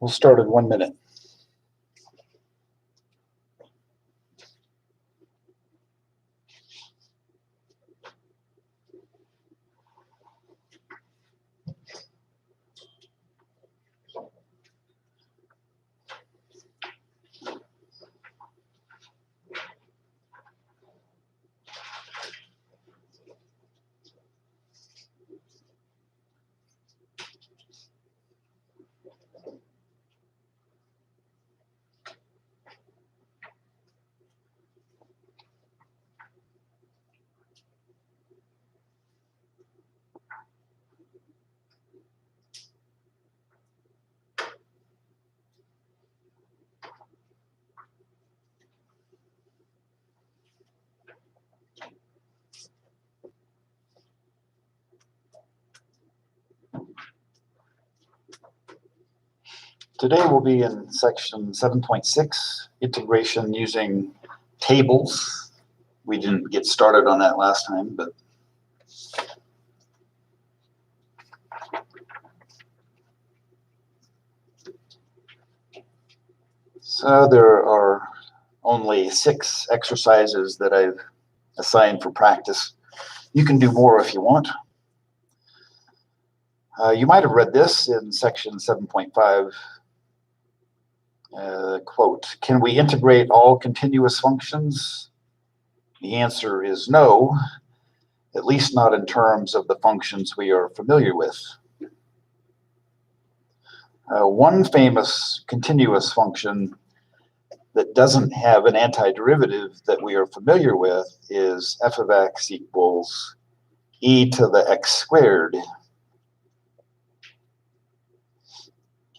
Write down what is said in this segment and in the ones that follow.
We'll start in 1 minute. Today we'll be in section 7.6, integration using tables. We didn't get started on that last time, but so there are only 6 exercises that I've assigned for practice. You can do more if you want. You might have read this in section 7.5. Quote, can we integrate all continuous functions? The answer is no, at least not in terms of the functions we are familiar with. One famous continuous function that doesn't have an antiderivative that we are familiar with is f of x equals e to the x squared.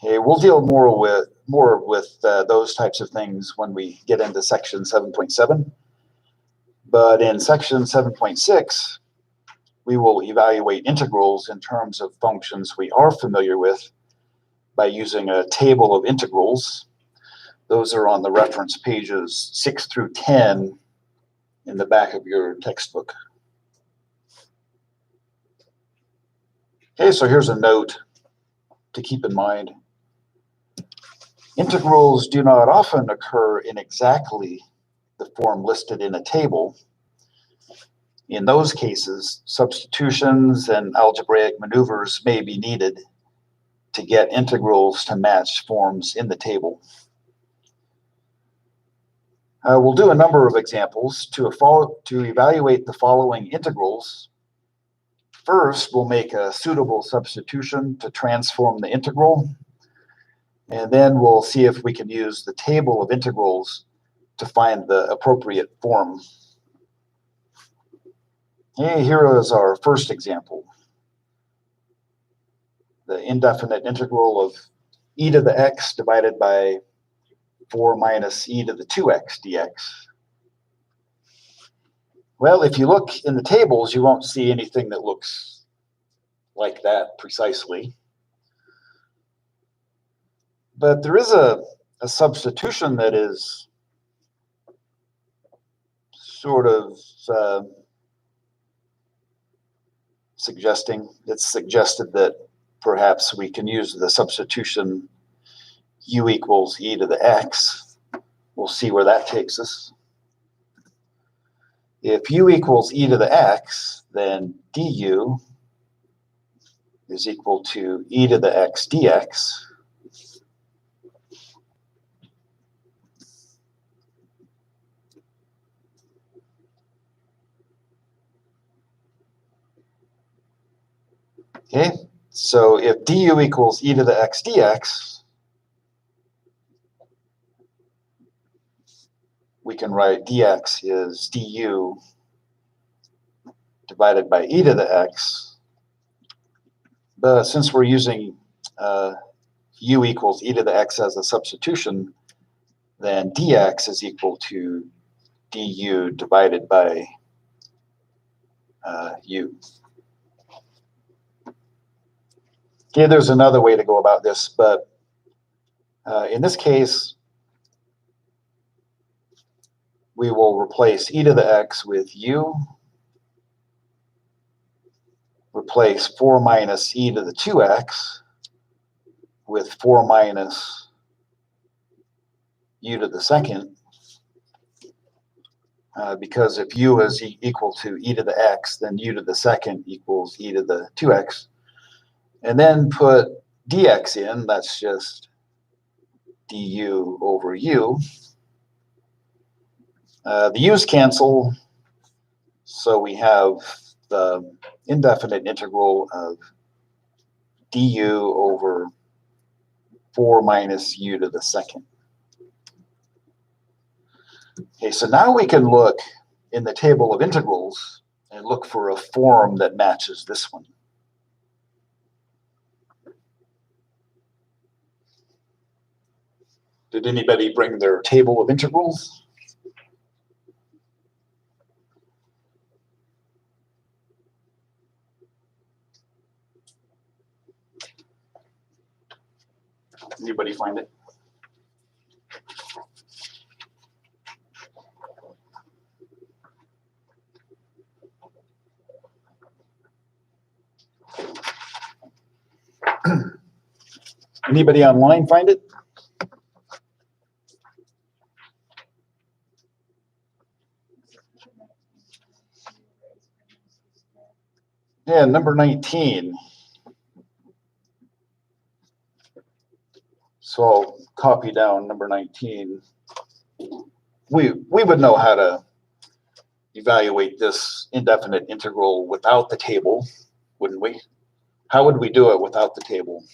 Okay, we'll deal more with those types of things when we get into section 7.7. But in section 7.6, we will evaluate integrals in terms of functions we are familiar with by using a table of integrals. Those are on the reference pages 6 through 10 in the back of your textbook. Okay, so here's a note to keep in mind. Integrals do not often occur in exactly the form listed in a table. In those cases, substitutions and algebraic maneuvers may be needed to get integrals to match forms in the table. We'll do a number of examples to evaluate the following integrals. First, we'll make a suitable substitution to transform the integral. And then we'll see if we can use the table of integrals to find the appropriate form. Okay, here is our first example. The indefinite integral of e to the x divided by 4 minus e to the 2x dx. Well, if you look in the tables, you won't see anything that looks like that precisely. But there is a substitution that is sort of it's suggested that perhaps we can use the substitution u equals e to the x. We'll see where that takes us. If u equals e to the x, then du is equal to e to the x dx. Okay, so if du equals e to the x dx, we can write dx is du divided by e to the x. But since we're using u equals e to the x as a substitution, then dx is equal to du divided by u. Okay, there's another way to go about this, but in this case, we will replace e to the x with u, replace 4 minus e to the 2x, with 4 minus u to the second, because if u is equal to e to the x, then u to the second equals e to the 2x. And then put dx in, that's just du over u. The u's cancel, so we have the indefinite integral of du over 4 minus u to the second. Okay, so now we can look in the table of integrals and look for a form that matches this one. Did anybody bring their table of integrals? Anybody find it? Anybody online find it? Yeah, number 19. So I'll copy down number 19. We would know how to evaluate this indefinite integral without the table, wouldn't we? How would we do it without the table?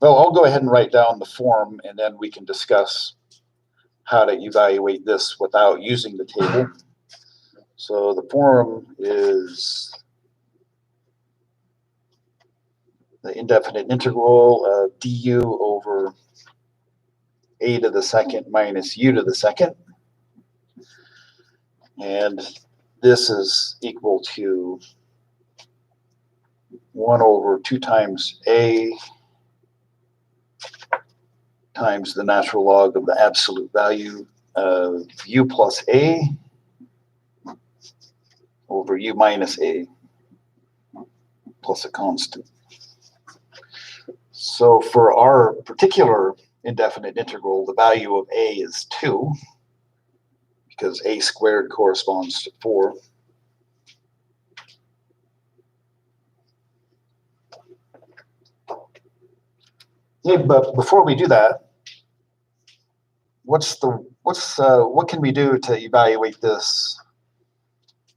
Well, I'll go ahead and write down the form, and then we can discuss how to evaluate this without using the table. So the form is the indefinite integral of du over a to the second minus u to the second. And this is equal to 1 over 2 times a times the natural log of the absolute value of u plus a over u minus a plus a constant. So for our particular indefinite integral, the value of a is 2, because a squared corresponds to 4. Yeah, but before we do that, what can we do to evaluate this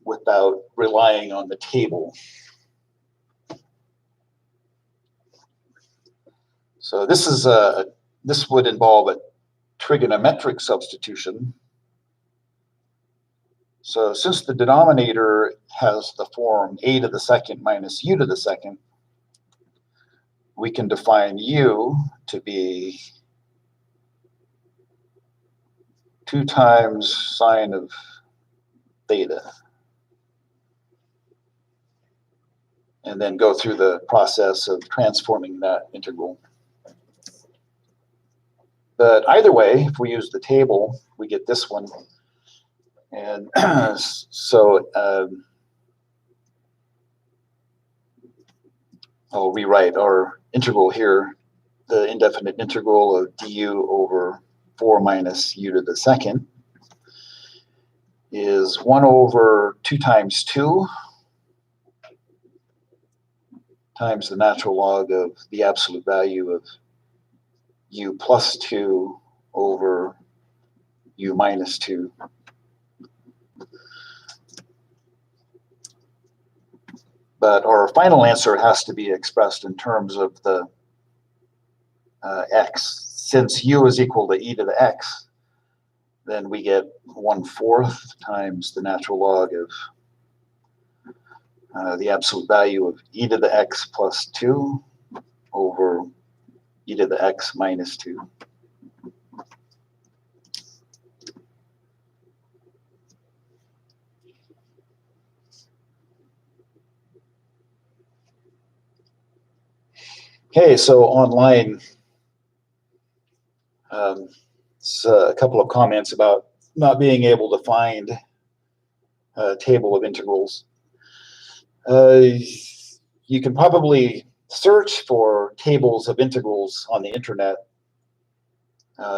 without relying on the table? So this would involve a trigonometric substitution. So since the denominator has the form a to the second minus u to the second, we can define u to be 2 times sine of theta, and then go through the process of transforming that integral. But either way, if we use the table, we get this one. And so I'll rewrite our integral here. The indefinite integral of du over 4 minus u to the second is 1 over 2 times 2 times the natural log of the absolute value of u plus 2 over u minus 2. But our final answer has to be expressed in terms of the x. Since u is equal to e to the x, then we get 1/4 times the natural log of the absolute value of e to the x plus 2 over e to the x minus 2. Okay, so online, a couple of comments about not being able to find a table of integrals. you can probably search for tables of integrals on the internet.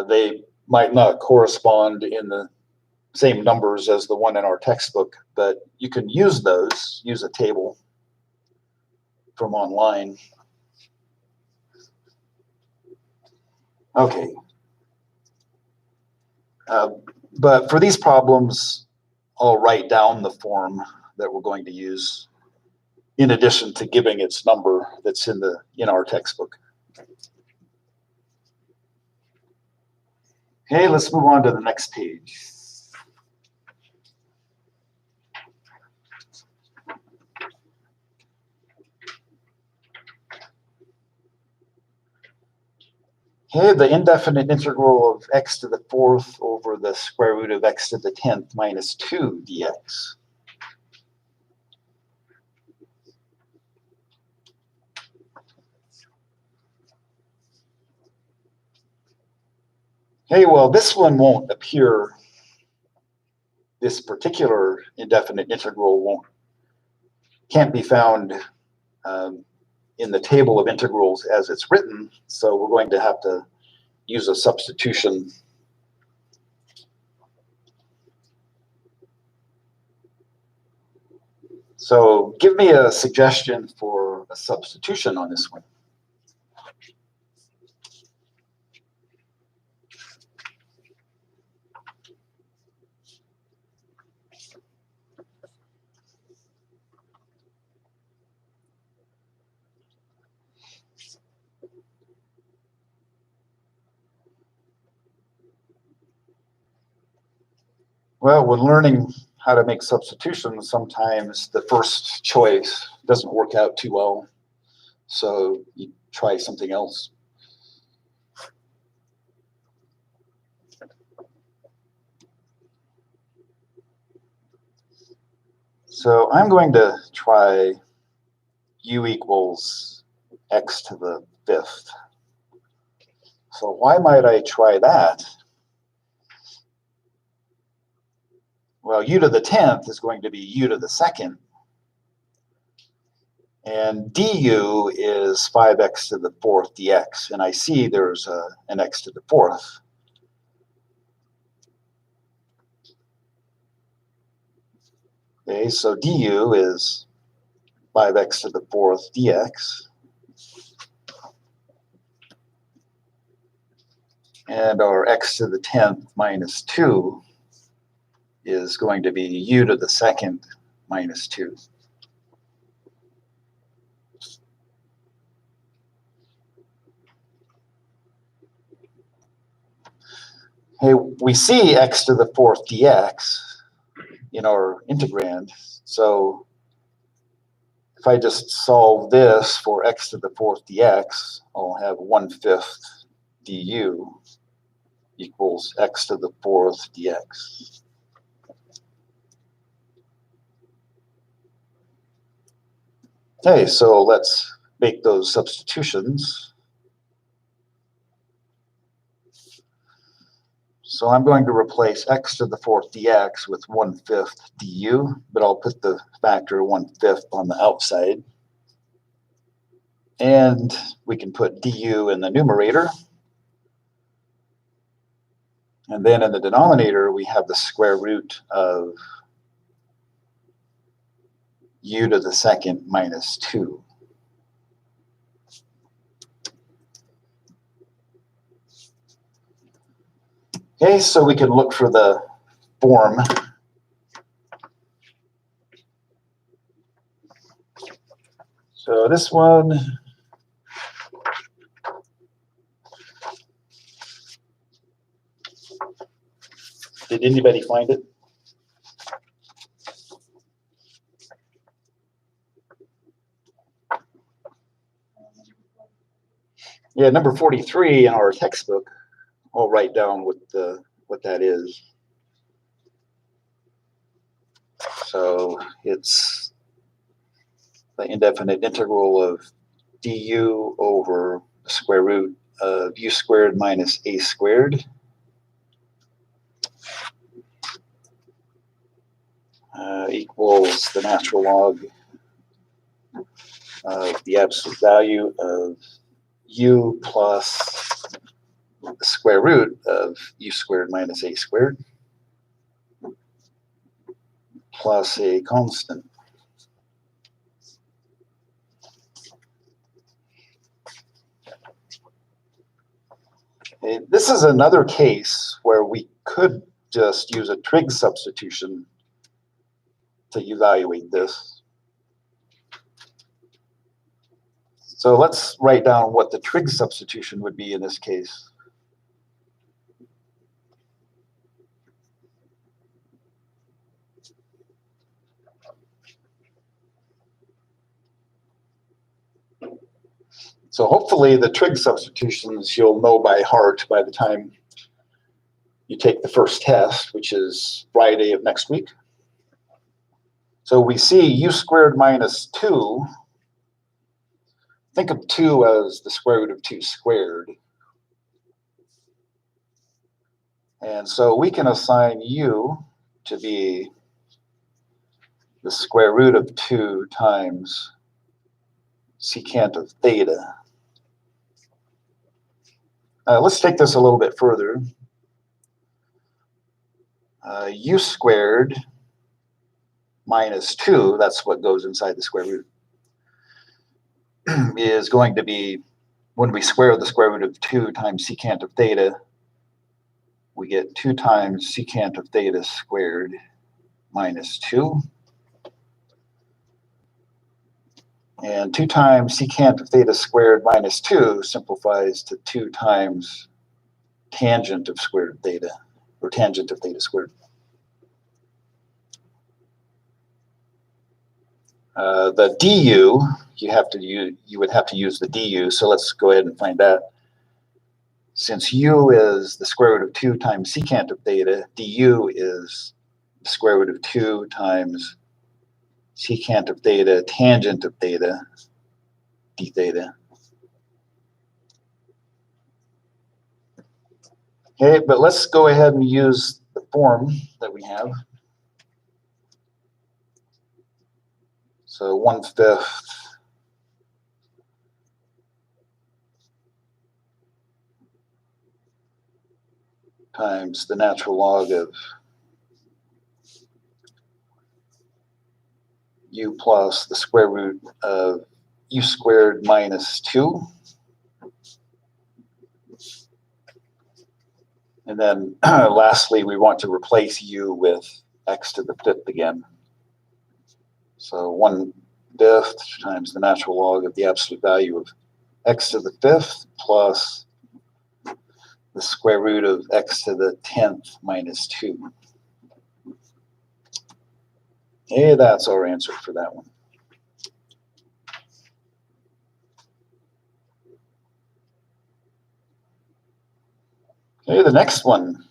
They might not correspond in the same numbers as the one in our textbook, but you can use those, use a table from online. Okay. But for these problems, I'll write down the form that we're going to use in addition to giving its number that's in our textbook. Okay, let's move on to the next page. Okay, the indefinite integral of x to the 4th over the square root of x to the 10th minus 2 dx. Okay, well, this one won't appear, this particular indefinite integral can't be found in the table of integrals as it's written, so we're going to have to use a substitution. So give me a suggestion for a substitution on this one. Well, when learning how to make substitutions, sometimes the first choice doesn't work out too well, so you try something else. So I'm going to try u equals x to the 5th. So why might I try that? Well, u to the 10th is going to be u to the 2nd. And du is 5x to the 4th dx. And I see there's an x to the 4th. Okay, so du is 5x to the 4th dx. And our x to the 10th minus 2 is going to be u to the 2nd minus 2. Hey, we see x to the 4th dx in our integrand. So if I just solve this for x to the 4th dx, I'll have 1/5 du equals x to the 4th dx. Okay, so let's make those substitutions. So I'm going to replace x to the 4th dx with 1/5 du, but I'll put the factor 1/5 on the outside. And we can put du in the numerator. And then in the denominator, we have the square root of u to the 2nd minus 2. Okay, so we can look for the form. So this one, did anybody find it? Yeah, number 43 in our textbook. I'll write down what that is. So it's the indefinite integral of du over the square root of u squared minus a squared equals the natural log of the absolute value of u plus the square root of u squared minus a squared plus a constant. Okay, this is another case where we could just use a trig substitution to evaluate this. So let's write down what the trig substitution would be in this case. So hopefully the trig substitutions you'll know by heart by the time you take the first test, which is Friday of next week. So we see u squared minus 2. Think of 2 as the square root of 2 squared. And so we can assign u to be the square root of 2 times secant of theta. Let's take this a little bit further. U squared minus 2, that's what goes inside the square root, is going to be, when we square the square root of 2 times secant of theta, we get 2 times secant of theta squared minus 2. And 2 times secant of theta squared minus 2 simplifies to 2 times tangent of squared theta, or tangent of theta squared. The du, you would have to use the du, so let's go ahead and find that. Since u is the square root of 2 times secant of theta, du is the square root of 2 times secant of theta tangent of theta d theta. Okay, but let's go ahead and use the form that we have. So 1/5 times the natural log of u plus the square root of u squared minus 2. And then lastly, we want to replace u with x to the 5th again. So 1/5 times the natural log of the absolute value of x to the 5th plus the square root of x to the 10th minus 2. Okay, that's our answer for that one. Okay, the next one.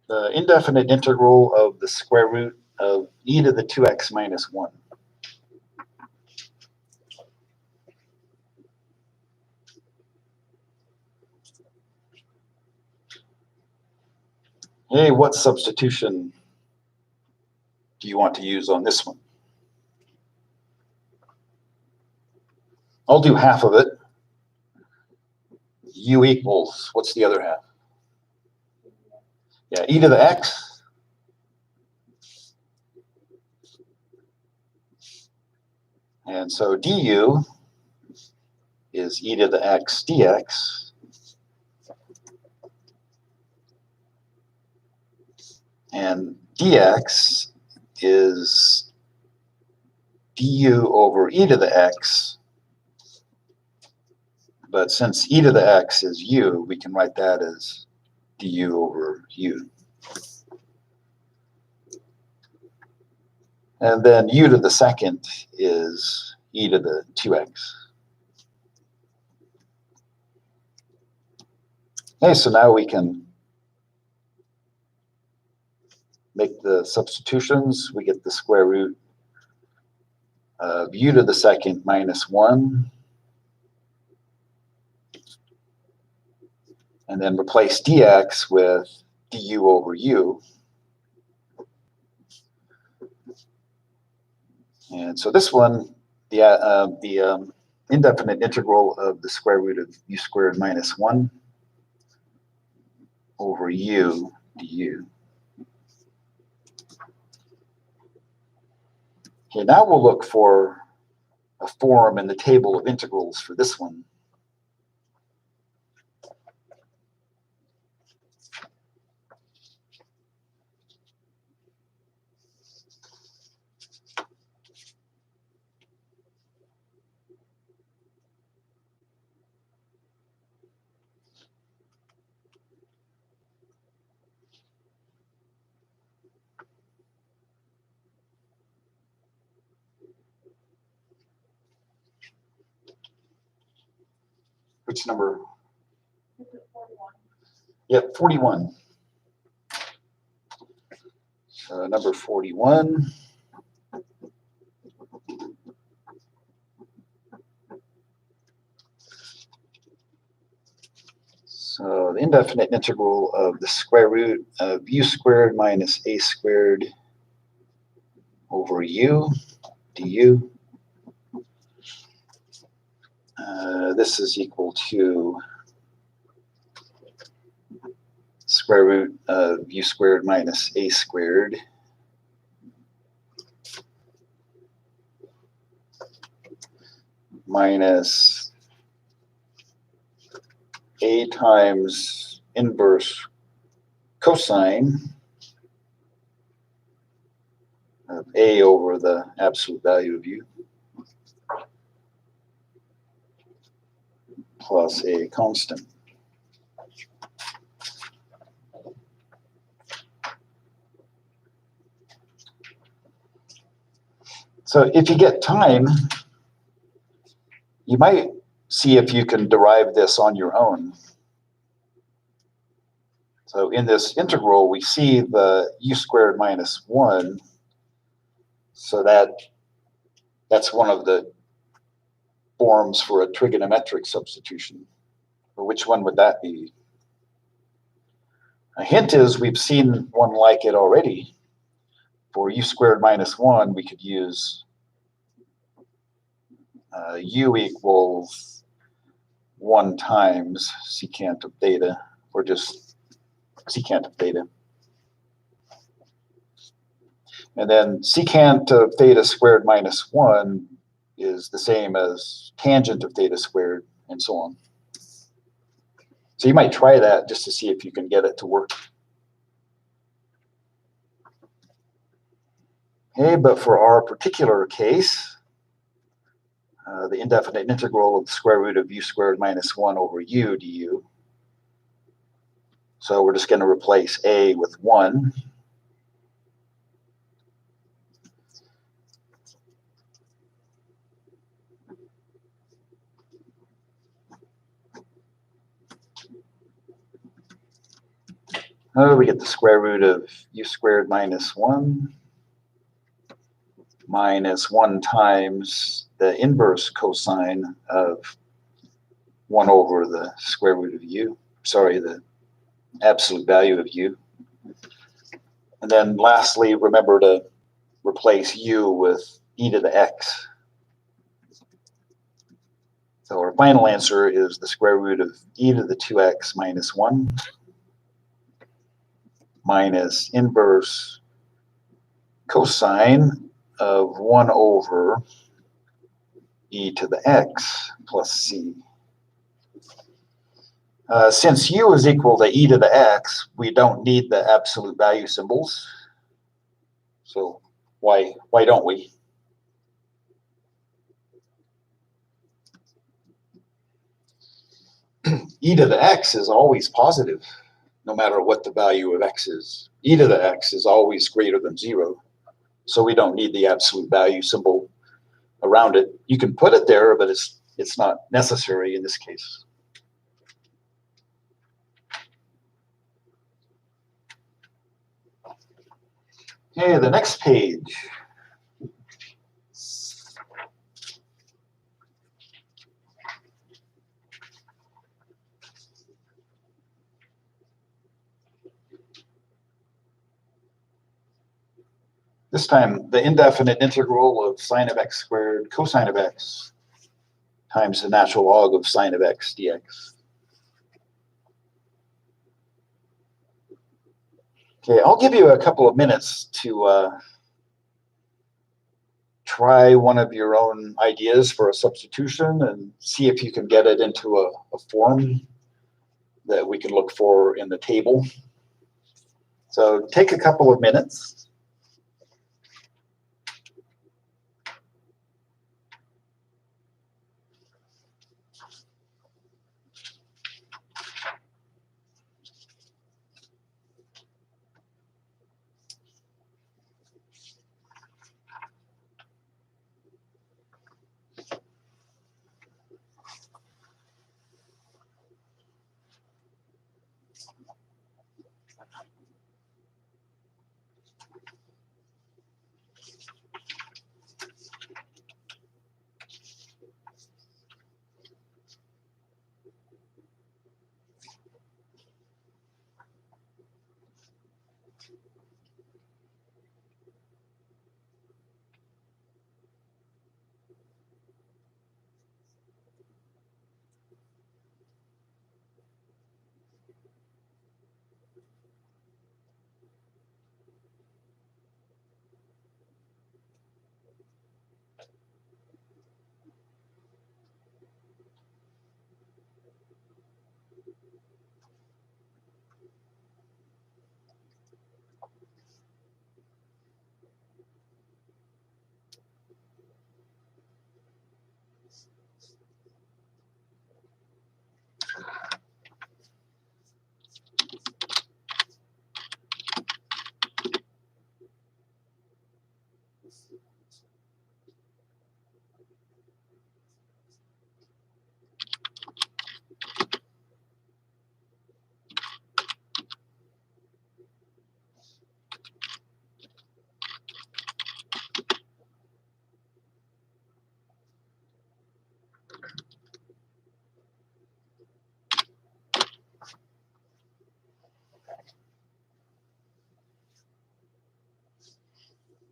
The indefinite integral of the square root of e to the 2x minus 1. Hey, what substitution do you want to use on this one? I'll do half of it. U equals, what's the other half? Yeah, e to the x. And so du is e to the x dx. And dx is du over e to the x. But since e to the x is u, we can write that as du over u. And then u to the second is e to the 2x. Okay, so now we can make the substitutions. We get the square root of u to the second minus 1. And then replace dx with du over u. And so this one, the indefinite integral of the square root of u squared minus 1 over u du. Okay, now we'll look for a form in the table of integrals for this one. Which number? Yep, 41. So number 41. So the indefinite integral of the square root of u squared minus a squared over u du. This is equal to square root of u squared minus a squared minus a times inverse cosine of a over the absolute value of u plus a constant. So if you get time, you might see if you can derive this on your own. So in this integral, we see the u squared minus 1. So that's one of the forms for a trigonometric substitution. Or which one would that be? A hint is we've seen one like it already. For u squared minus 1, we could use u equals 1 times secant of theta, or just secant of theta. And then secant of theta squared minus 1 is the same as tangent of theta squared, and so on. So you might try that just to see if you can get it to work. Okay, but for our particular case, the indefinite integral of the square root of u squared minus 1 over u du. So we're just going to replace a with 1. We get the square root of u squared minus 1 minus 1 times the inverse cosine of 1 over the square root of u. Sorry, the absolute value of u. And then lastly, remember to replace u with e to the x. So our final answer is the square root of e to the 2x minus 1 minus inverse cosine of 1 over e to the x plus c. Since u is equal to e to the x, we don't need the absolute value symbols. So why don't we? E to the x is always positive, no matter what the value of x is. E to the x is always greater than 0. So we don't need the absolute value symbol around it. You can put it there, but it's not necessary in this case. Okay, the next page. This time, the indefinite integral of sine of x squared cosine of x times the natural log of sine of x dx. Okay, I'll give you a couple of minutes to try one of your own ideas for a substitution and see if you can get it into a form that we can look for in the table. So take a couple of minutes.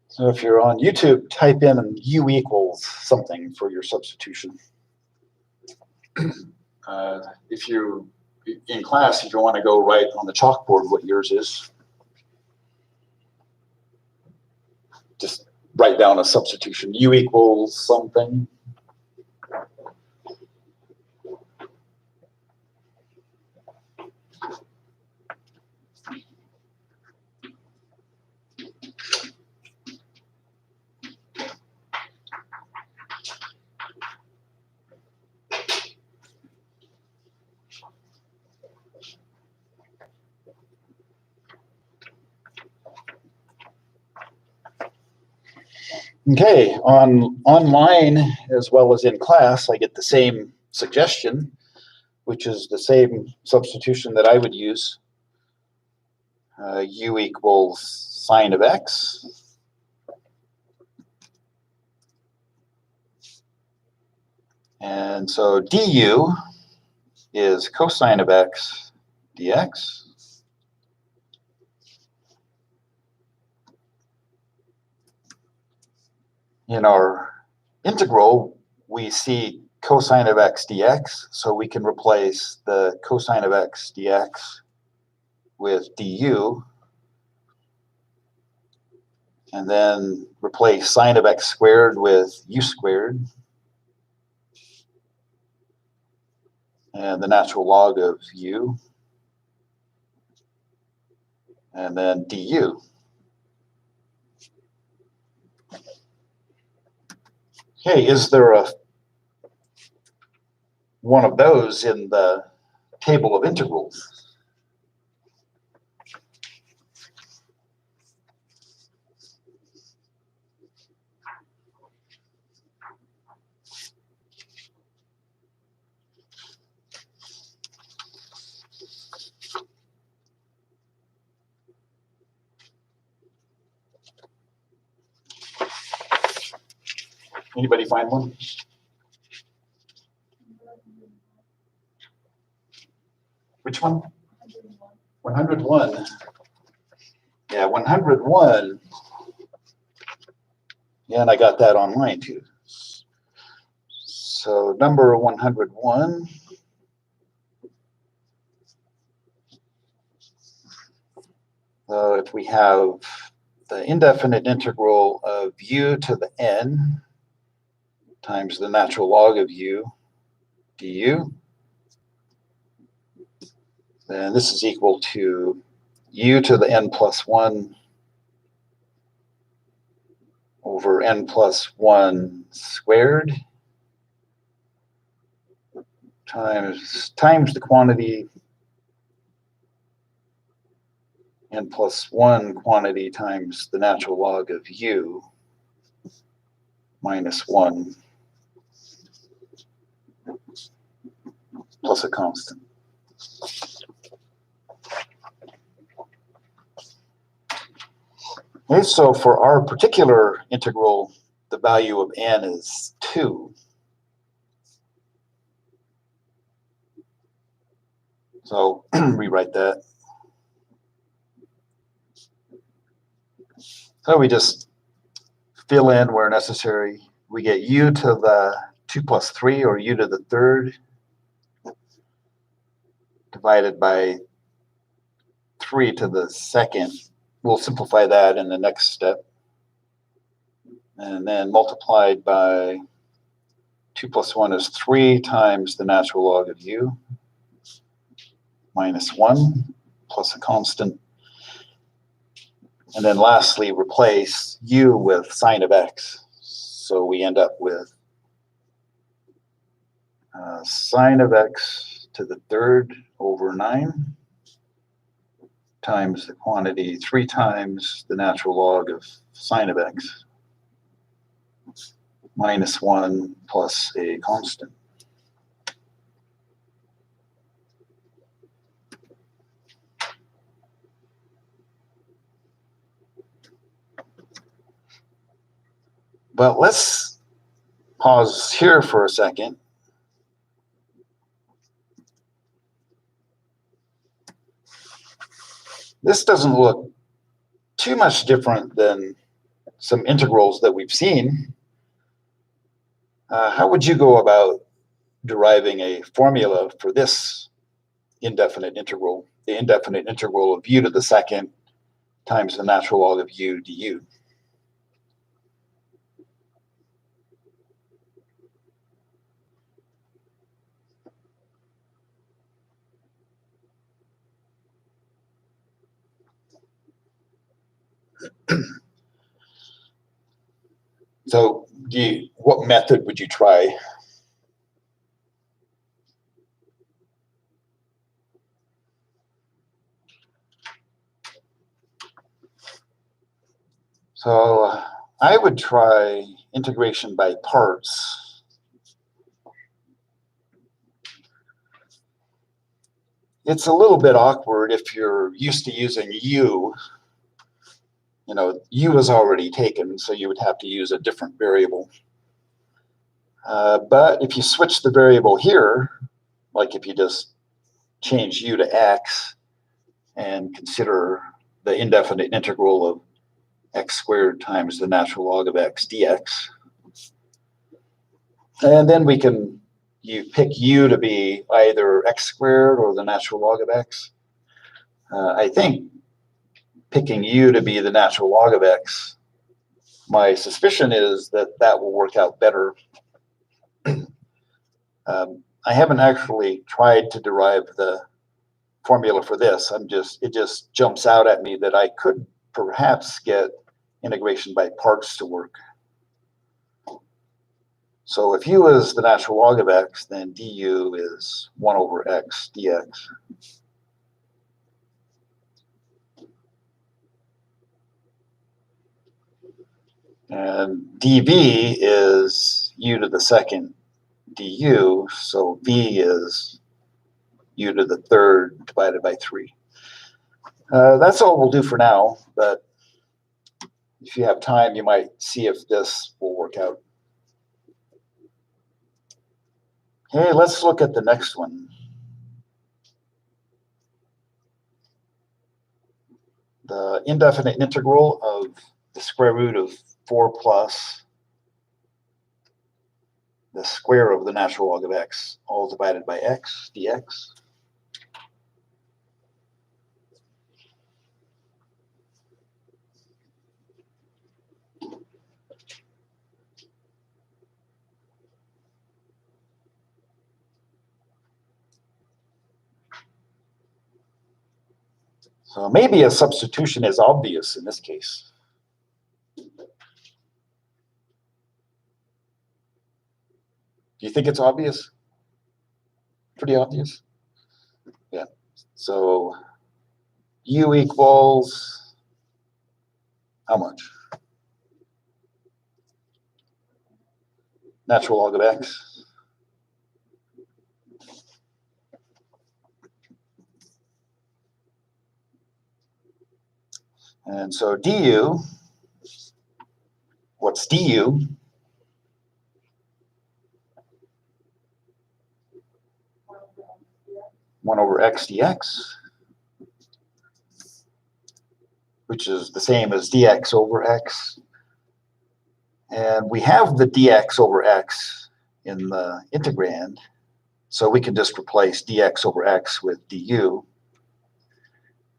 So if you're on YouTube, type in u equals something for your substitution. If you're in class, if you want to go write on the chalkboard what yours is, just write down a substitution. U equals something. Okay, online as well as in class, I get the same suggestion, which is the same substitution that I would use. U equals sine of x. And so du is cosine of x dx. In our integral, we see cosine of x dx, so we can replace the cosine of x dx with du, and then replace sine of x squared with u squared, and the natural log of u, and then du. Okay, is there one of those in the table of integrals? Anybody find one? Which one? 101. Yeah, 101 Yeah, and I got that online too. So number 101. If we have the indefinite integral of u to the n times the natural log of u du, then this is equal to u to the n plus 1 over n plus 1 squared times the quantity n plus 1 quantity times the natural log of u minus 1 plus a constant. Okay, so for our particular integral, the value of n is 2. So rewrite that. So we just fill in where necessary. We get u to the 2 plus 3, or u to the third, divided by 3 to the second. We'll simplify that in the next step. And then multiplied by 2 plus 1 is 3 times the natural log of u minus 1 plus a constant. And then lastly, replace u with sine of x. So we end up with sine of x to the third over 9 times the quantity 3 times the natural log of sine of x minus 1 plus a constant. But let's pause here for a second. This doesn't look too much different than some integrals that we've seen. How would you go about deriving a formula for this indefinite integral, the indefinite integral of u to the second times the natural log of u du? So what method would you try? So I would try integration by parts. It's a little bit awkward if you're used to using u. You know, u is already taken, so you would have to use a different variable. But if you switch the variable here, like if you just change u to x and consider the indefinite integral of x squared times the natural log of x dx, and then you pick u to be either x squared or the natural log of x. I think picking u to be the natural log of x, my suspicion is that that will work out better. I haven't actually tried to derive the formula for this. It just jumps out at me that I could perhaps get integration by parts to work. So if u is the natural log of x, then du is 1 over x dx. And dv is u to the second du, so v is u to the third divided by 3. That's all we'll do for now, but if you have time, you might see if this will work out. Okay, let's look at the next one. The indefinite integral of the square root of 4 plus the square of the natural log of x, all divided by x dx. So maybe a substitution is obvious in this case. Do you think it's obvious? Pretty obvious? Yeah. So u equals how much? Natural log of x. And so du, what's du? One over x dx, which is the same as dx over x. And we have the dx over x in the integrand, so we can just replace dx over x with du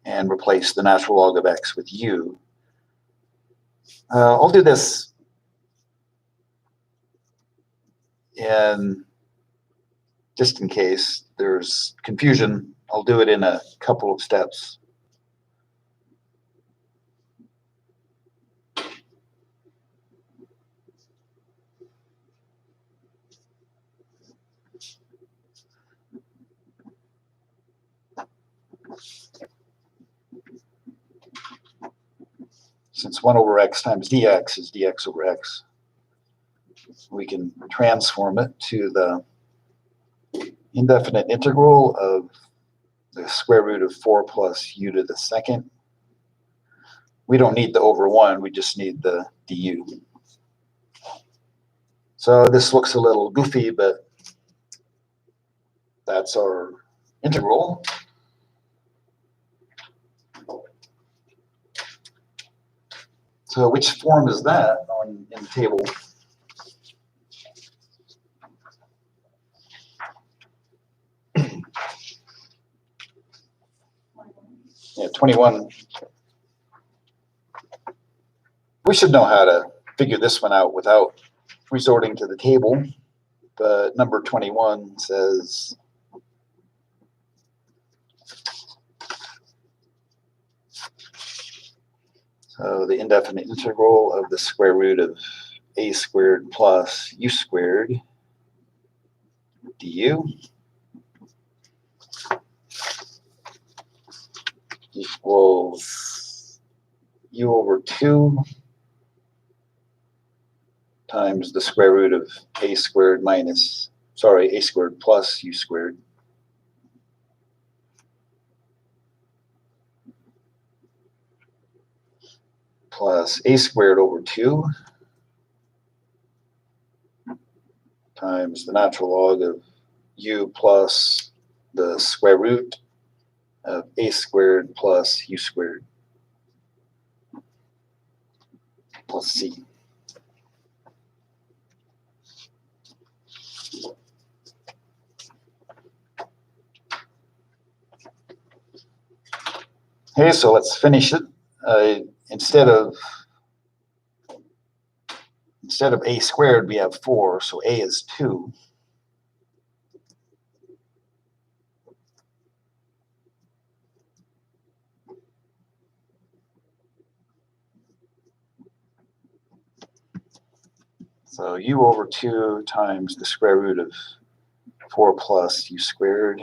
and replace the natural log of x with u. I'll do this just in case there's confusion. I'll do it in a couple of steps. Since 1 over x times dx is dx over x, we can transform it to the indefinite integral of the square root of 4 plus u to the second. We don't need the over 1, we just need the du. So this looks a little goofy, but that's our integral. So which form is that in the table? Yeah, 21. We should know how to figure this one out without resorting to the table, but number 21 says so the indefinite integral of the square root of a squared plus u squared du equals u over 2 times the square root of a squared a squared plus u squared plus a squared over 2 times the natural log of u plus the square root of a squared plus u squared plus c. Okay, so let's finish it. Instead of a squared, we have 4, so a is 2. So u over 2 times the square root of 4 plus u squared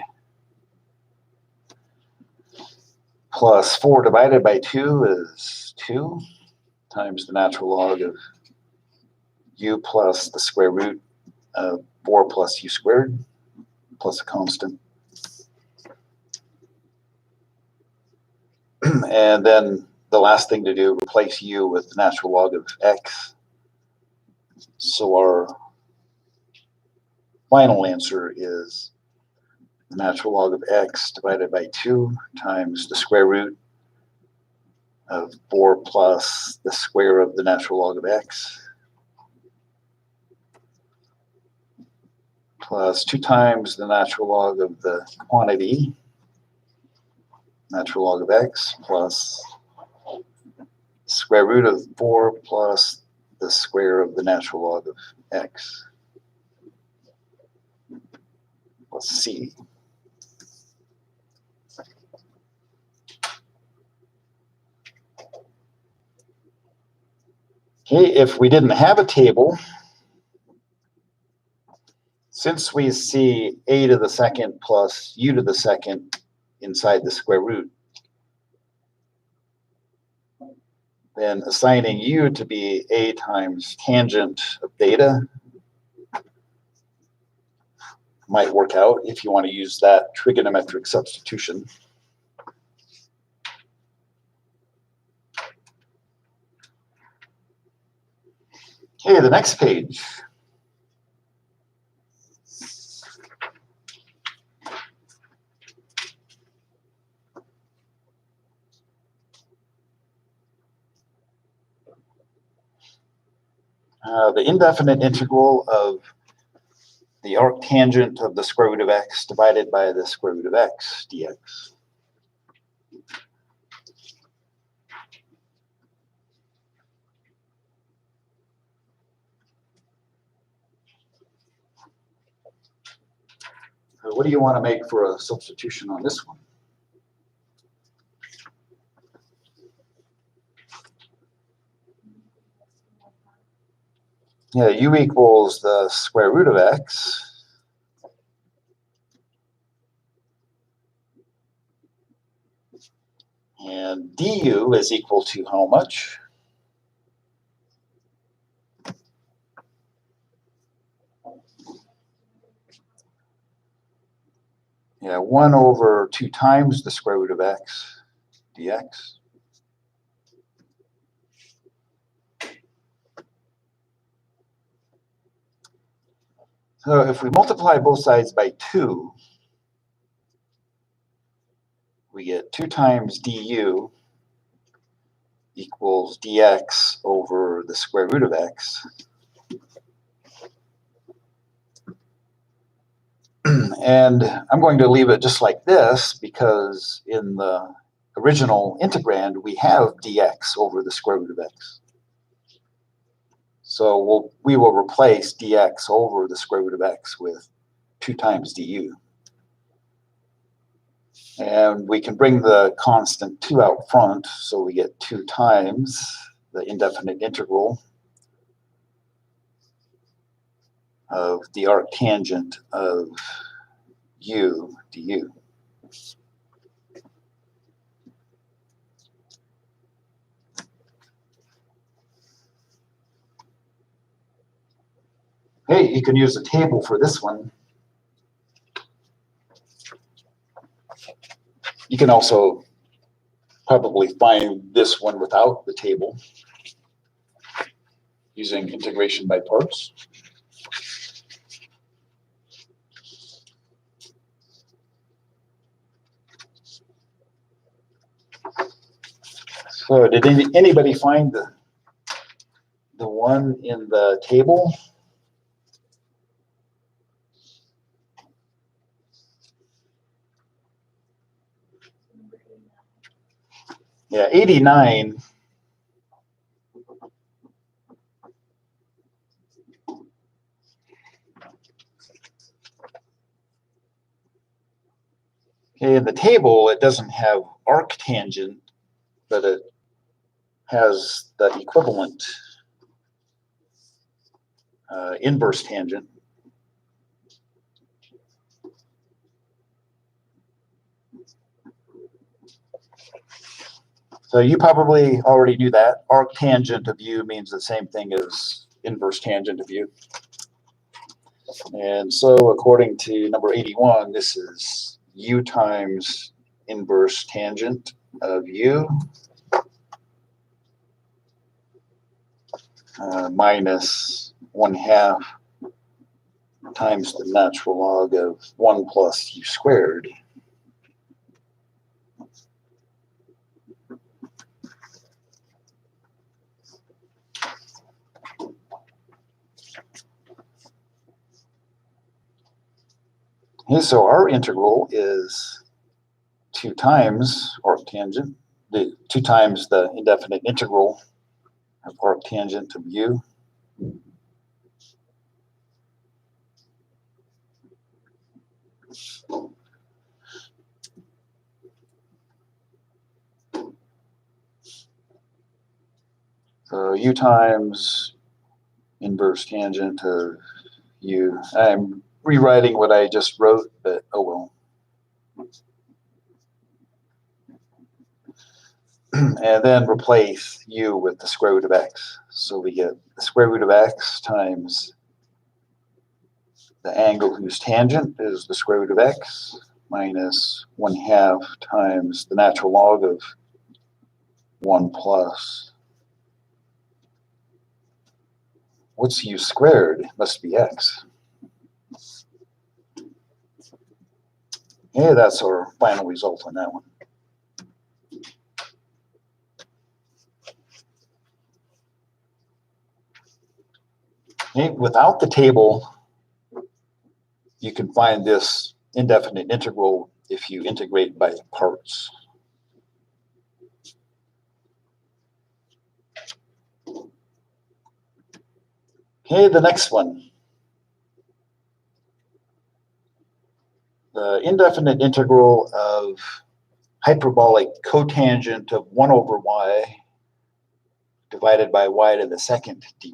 plus 4 divided by 2 is 2 times the natural log of u plus the square root of 4 plus u squared plus a constant. And then the last thing to do, replace u with the natural log of x. So our final answer is the natural log of x divided by 2 times the square root of 4 plus the square of the natural log of x plus 2 times the natural log of the quantity, natural log of x, plus square root of 4 plus the square of the natural log of x plus c. Okay, if we didn't have a table, since we see a to the second plus u to the second inside the square root, then assigning u to be a times tangent of theta might work out if you want to use that trigonometric substitution. Okay, the next page. The indefinite integral of the arctangent of the square root of x divided by the square root of x dx. So what do you want to make for a substitution on this one? Yeah, u equals the square root of x and du is equal to how much? Yeah, 1 over 2 times the square root of x dx. So if we multiply both sides by 2, we get 2 times du equals dx over the square root of x. And I'm going to leave it just like this because in the original integrand, we have dx over the square root of x. So we will replace dx over the square root of x with 2 times du. And we can bring the constant 2 out front, so we get 2 times the indefinite integral of the arctangent of u du. Hey, you can use a table for this one. You can also probably find this one without the table using integration by parts. So did anybody find the one in the table? Yeah, 89. Okay, in the table, it doesn't have arctangent, but it has the equivalent inverse tangent. So you probably already knew that. Arctangent of u means the same thing as inverse tangent of u. And so according to number 81, this is u times inverse tangent of u minus 1/2 times the natural log of 1 plus u squared. Okay, so our integral is 2 times arctangent, 2 times the indefinite integral of arctangent of u. So u times inverse tangent of u. I'm rewriting what I just wrote, but oh well. And then replace u with the square root of x. So we get the square root of x times the angle whose tangent is the square root of x minus 1/2 times the natural log of 1 plus. What's u squared? It must be x. Yeah, that's our final result on that one. Okay, without the table, you can find this indefinite integral if you integrate by parts. Okay, the next one. The indefinite integral of hyperbolic cotangent of 1 over y divided by y to the second dy.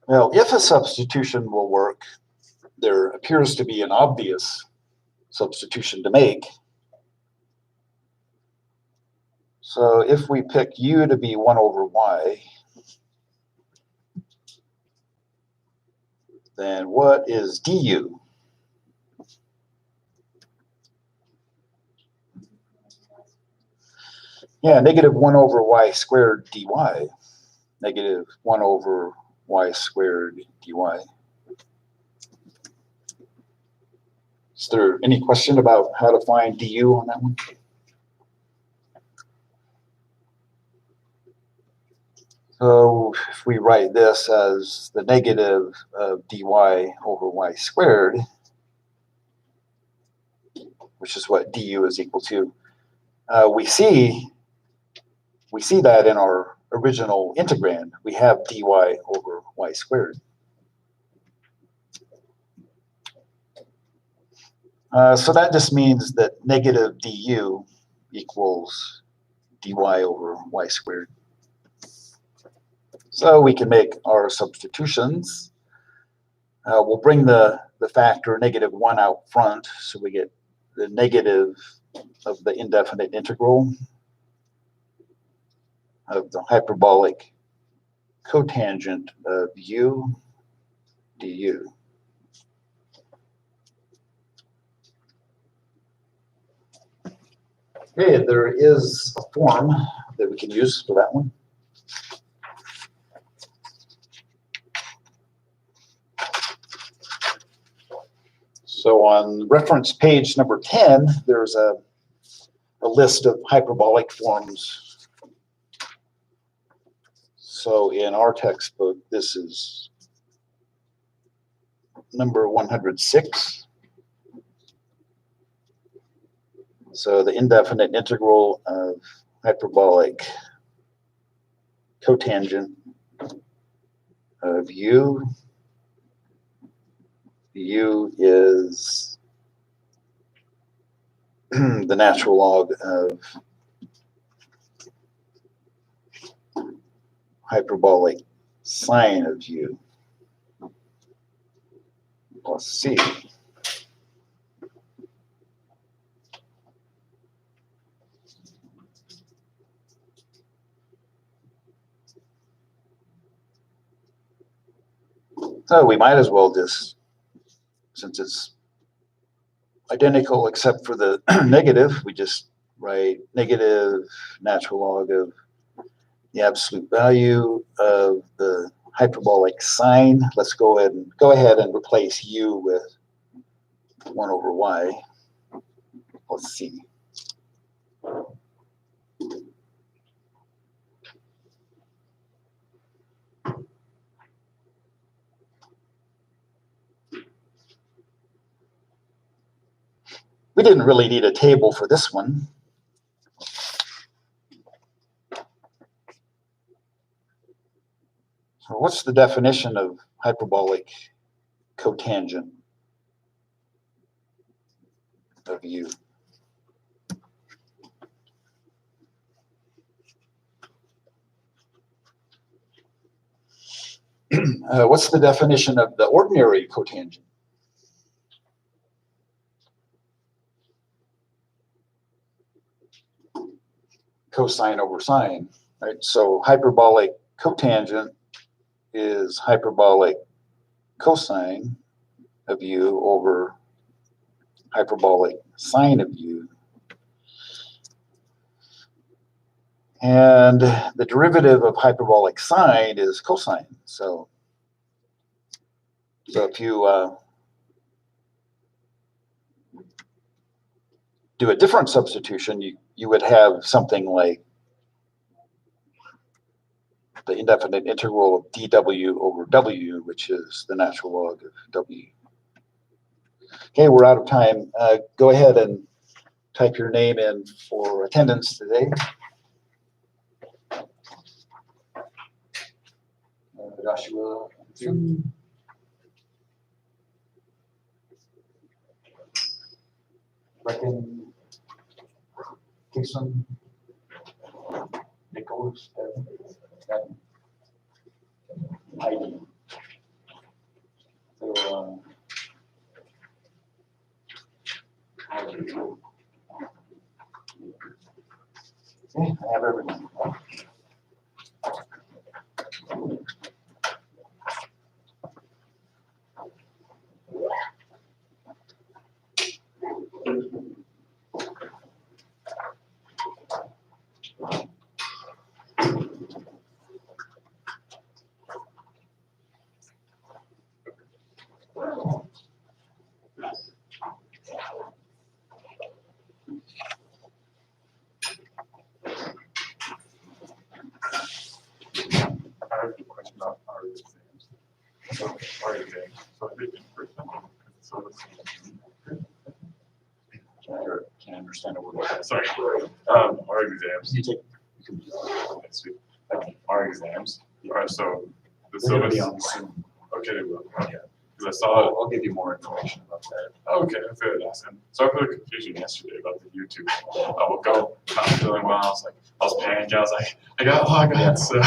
Well, if a substitution will work, there appears to be an obvious substitution to make. So if we pick u to be 1 over y, then what is du? Yeah, negative 1 over y squared dy. Negative 1 over y squared dy. Is there any question about how to find du on that one? So if we write this as the negative of dy over y squared, which is what du is equal to, we see that in our original integrand. We have dy over y squared. So that just means that negative du equals dy over y squared. So we can make our substitutions. We'll bring the factor negative 1 out front, so we get the negative of the indefinite integral of the hyperbolic cotangent of u du. Okay, there is a form that we can use for that one. So on reference page number 10, there's a list of hyperbolic forms. So in our textbook, this is number 106. So the indefinite integral of hyperbolic cotangent of u. U is the natural log of hyperbolic sine of u plus c. So we might as well just, since it's identical except for the negative, we just write negative natural log of the absolute value of the hyperbolic sine. Let's go ahead and replace u with 1 over y plus c. We didn't really need a table for this one. So what's the definition of hyperbolic cotangent of U? What's the definition of the ordinary cotangent? Cosine over sine, right? So hyperbolic cotangent is hyperbolic cosine of U over hyperbolic sine of U. And the derivative of hyperbolic sine is cosine. So if you do a different substitution, you would have something like the indefinite integral of dw over w, which is the natural log of w. Okay, we're out of time. Go ahead and type your name in for attendance today. Joshua. Brecken, Gibson, Nicholas, Heidi. So, okay, I have everything. I have a question about our exams. So our exams, so I think in person, so Can't understand a word. sorry. Our exams. You take. Next week. Our exams. So the They're gonna syllabus. be on Zoom. Okay, they will. Yeah. Because I saw. I'll give you more information about that. Okay, that's good. Awesome. So I felt confusion yesterday about the YouTube. I would go, not feeling well. I was panicking. I was like, I got it. So.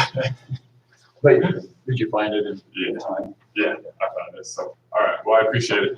But did you find it in Yeah. time? Yeah, I found it. So, all right. Well, I appreciate it.